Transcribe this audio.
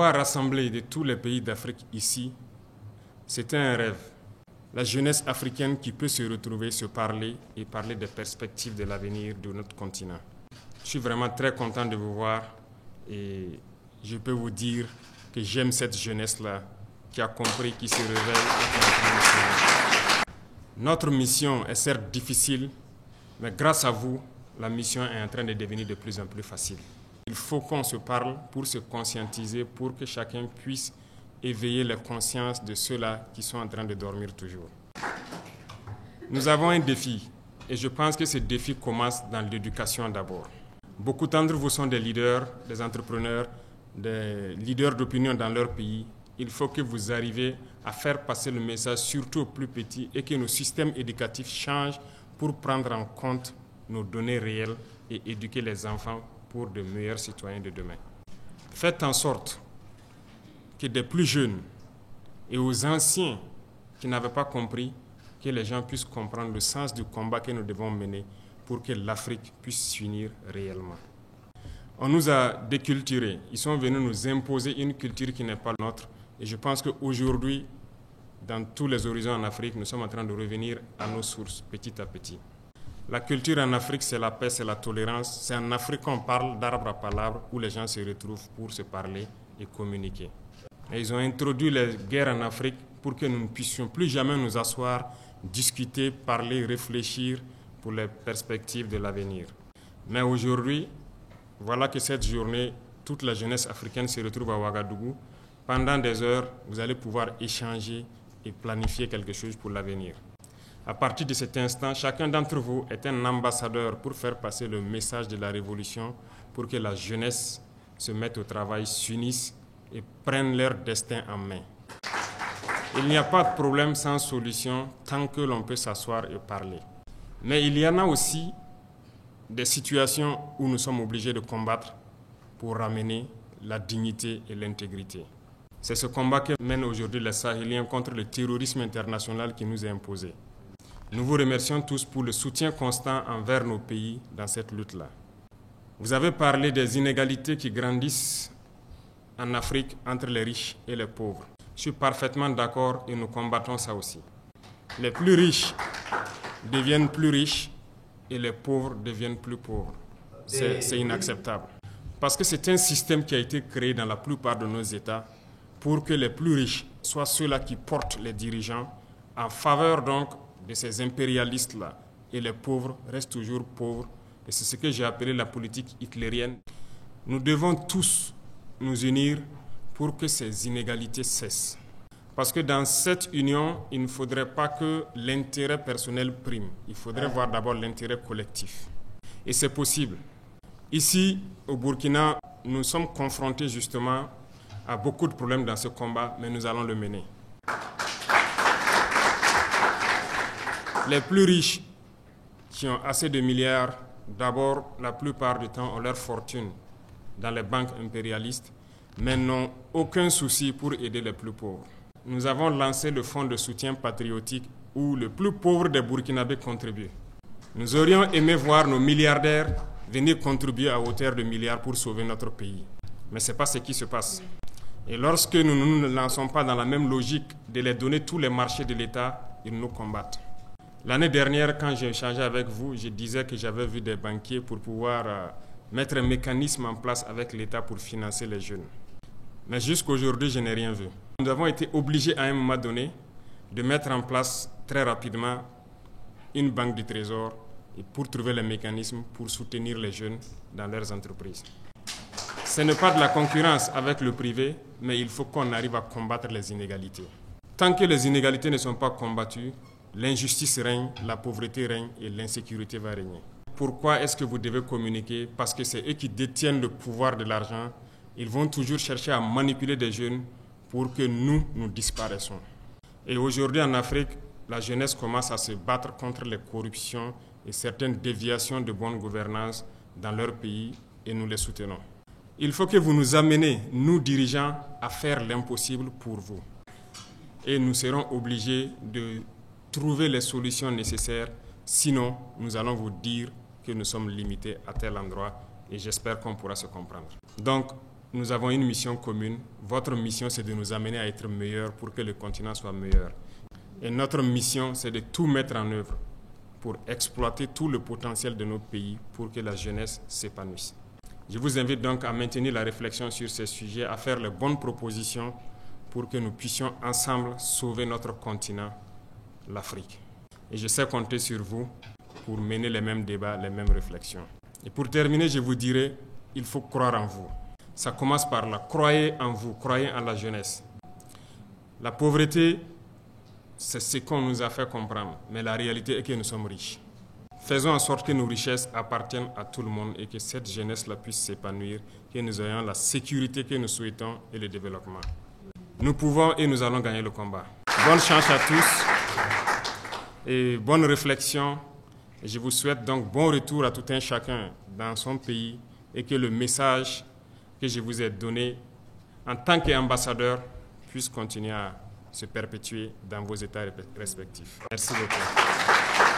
pouvoir rassembler de tous les pays d'Afrique ici, c'était un rêve. La jeunesse africaine qui peut se retrouver, se parler et parler des perspectives de l'avenir de notre continent. Je suis vraiment très content de vous voir et je peux vous dire que j'aime cette jeunesse-là qui a compris, qui se réveille. Notre mission est certes difficile, mais grâce à vous, la mission est en train de devenir de plus en plus facile. Il faut qu'on se parle pour se conscientiser, pour que chacun puisse éveiller les consciences de ceux-là qui sont en train de dormir toujours. Nous avons un défi et je pense que ce défi commence dans l'éducation d'abord. Beaucoup d'entre vous sont des leaders, des entrepreneurs, des leaders d'opinion dans leur pays. Il faut que vous arriviez à faire passer le message surtout aux plus petits et que nos systèmes éducatifs changent pour prendre en compte nos données réelles et éduquer les enfants pour de meilleurs citoyens de demain. Faites en sorte que des plus jeunes et aux anciens qui n'avaient pas compris, que les gens puissent comprendre le sens du combat que nous devons mener pour que l'Afrique puisse s'unir réellement. On nous a déculturés. Ils sont venus nous imposer une culture qui n'est pas nôtre. Et je pense qu'aujourd'hui, dans tous les horizons en Afrique, nous sommes en train de revenir à nos sources petit à petit. La culture en Afrique, c'est la paix, c'est la tolérance. C'est en Afrique qu'on parle d'arbre à palabre, où les gens se retrouvent pour se parler et communiquer. Et ils ont introduit les guerres en Afrique pour que nous ne puissions plus jamais nous asseoir, discuter, parler, réfléchir pour les perspectives de l'avenir. Mais aujourd'hui, voilà que cette journée, toute la jeunesse africaine se retrouve à Ouagadougou. Pendant des heures, vous allez pouvoir échanger et planifier quelque chose pour l'avenir. À partir de cet instant, chacun d'entre vous est un ambassadeur pour faire passer le message de la révolution, pour que la jeunesse se mette au travail, s'unisse et prennent leur destin en main. Il n'y a pas de problème sans solution tant que l'on peut s'asseoir et parler. Mais il y en a aussi des situations où nous sommes obligés de combattre pour ramener la dignité et l'intégrité. C'est ce combat que mènent aujourd'hui les Sahéliens contre le terrorisme international qui nous est imposé. Nous vous remercions tous pour le soutien constant envers nos pays dans cette lutte-là. Vous avez parlé des inégalités qui grandissent en Afrique entre les riches et les pauvres. Je suis parfaitement d'accord et nous combattons ça aussi. Les plus riches deviennent plus riches et les pauvres deviennent plus pauvres. C'est inacceptable. Parce que c'est un système qui a été créé dans la plupart de nos États pour que les plus riches soient ceux-là qui portent les dirigeants en faveur donc de ces impérialistes-là. Et les pauvres restent toujours pauvres. Et c'est ce que j'ai appelé la politique hitlérienne. Nous devons tous nous unir pour que ces inégalités cessent. Parce que dans cette union, il ne faudrait pas que l'intérêt personnel prime. Il faudrait voir d'abord l'intérêt collectif. Et c'est possible. Ici, au Burkina, nous sommes confrontés justement à beaucoup de problèmes dans ce combat, mais nous allons le mener. Les plus riches qui ont assez de milliards, d'abord, la plupart du temps, ont leur fortune dans les banques impérialistes, mais n'ont aucun souci pour aider les plus pauvres. Nous avons lancé le fonds de soutien patriotique où le plus pauvre des Burkinabés contribue. Nous aurions aimé voir nos milliardaires venir contribuer à hauteur de milliards pour sauver notre pays. Mais ce n'est pas ce qui se passe. Et lorsque nous ne nous lançons pas dans la même logique de les donner tous les marchés de l'État, ils nous combattent. L'année dernière, quand j'ai échangé avec vous, je disais que j'avais vu des banquiers pour pouvoir mettre un mécanisme en place avec l'État pour financer les jeunes. Mais jusqu'aujourd'hui, je n'ai rien vu. Nous avons été obligés à un moment donné de mettre en place très rapidement une banque du trésor et pour trouver les mécanismes pour soutenir les jeunes dans leurs entreprises. Ce n'est pas de la concurrence avec le privé, mais il faut qu'on arrive à combattre les inégalités. Tant que les inégalités ne sont pas combattues, l'injustice règne, la pauvreté règne et l'insécurité va régner. Pourquoi est-ce que vous devez communiquer? Parce que c'est eux qui détiennent le pouvoir de l'argent. Ils vont toujours chercher à manipuler des jeunes pour que nous disparaissons. Et aujourd'hui en Afrique, la jeunesse commence à se battre contre les corruptions et certaines déviations de bonne gouvernance dans leur pays et nous les soutenons. Il faut que vous nous ameniez, nous dirigeants, à faire l'impossible pour vous. Et nous serons obligés de trouver les solutions nécessaires, sinon nous allons vous dire que nous sommes limités à tel endroit et j'espère qu'on pourra se comprendre. Donc, nous avons une mission commune. Votre mission, c'est de nous amener à être meilleurs pour que le continent soit meilleur. Et notre mission, c'est de tout mettre en œuvre pour exploiter tout le potentiel de notre pays pour que la jeunesse s'épanouisse. Je vous invite donc à maintenir la réflexion sur ces sujets, à faire les bonnes propositions pour que nous puissions ensemble sauver notre continent, l'Afrique. Et je sais compter sur vous pour mener les mêmes débats, les mêmes réflexions. Et pour terminer, je vous dirai, il faut croire en vous. Ça commence par là. Croyez en vous, croyez en la jeunesse. La pauvreté, c'est ce qu'on nous a fait comprendre, mais la réalité est que nous sommes riches. Faisons en sorte que nos richesses appartiennent à tout le monde et que cette jeunesse-là puisse s'épanouir, que nous ayons la sécurité que nous souhaitons et le développement. Nous pouvons et nous allons gagner le combat. Bonne chance à tous et bonne réflexion. Et je vous souhaite donc bon retour à tout un chacun dans son pays et que le message que je vous ai donné en tant qu'ambassadeur puisse continuer à se perpétuer dans vos États respectifs. Merci beaucoup.